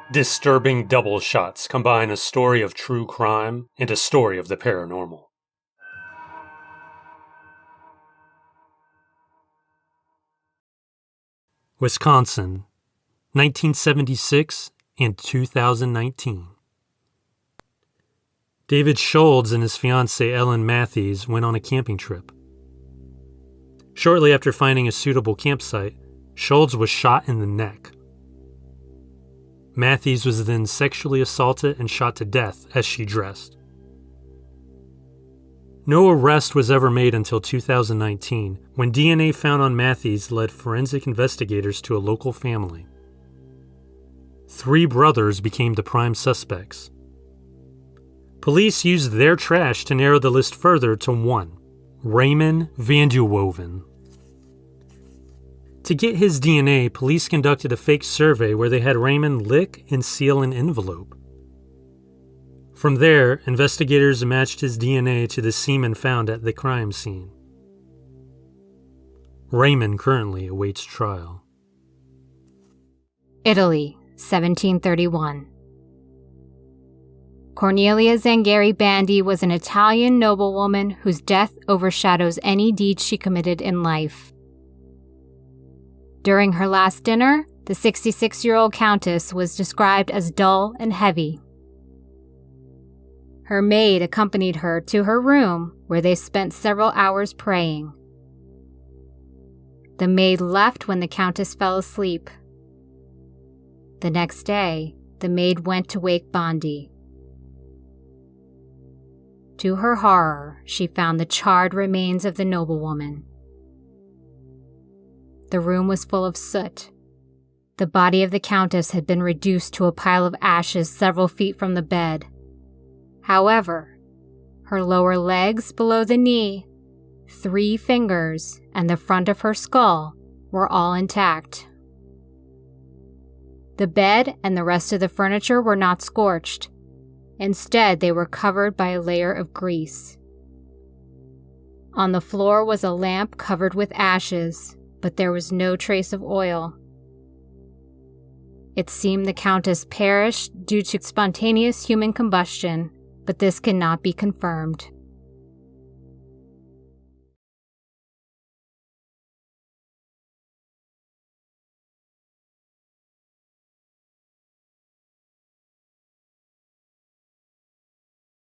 Disturbing double shots combine a story of true crime and a story of the paranormal. Wisconsin, 1976 and 2019. David Schultz and his fiancée Ellen Matthews went on a camping trip. Shortly after finding a suitable campsite, Schultz was shot in the neck. Matthews was then sexually assaulted and shot to death as she dressed. No arrest was ever made until 2019, when DNA found on Matthews led forensic investigators to a local family. 3 brothers became the prime suspects. Police used their trash to narrow the list further to 1, Raymand Vannieuwenhoven. To get his DNA, police conducted a fake survey where they had Raymond lick and seal an envelope. From there, investigators matched his DNA to the semen found at the crime scene. Raymond currently awaits trial. Italy, 1731. Cornelia Zangari Bandi was an Italian noblewoman whose death overshadows any deed she committed in life. During her last dinner, the 66-year-old countess was described as dull and heavy. Her maid accompanied her to her room, where they spent several hours praying. The maid left when the countess fell asleep. The next day, the maid went to wake Bandi. To her horror, she found the charred remains of the noblewoman. The room was full of soot. The body of the countess had been reduced to a pile of ashes several feet from the bed. However, her lower legs below the knee, 3 fingers, and the front of her skull were all intact. The bed and the rest of the furniture were not scorched. Instead, they were covered by a layer of grease. On the floor was a lamp covered with ashes, but there was no trace of oil. It seemed the countess perished due to spontaneous human combustion, but this cannot be confirmed.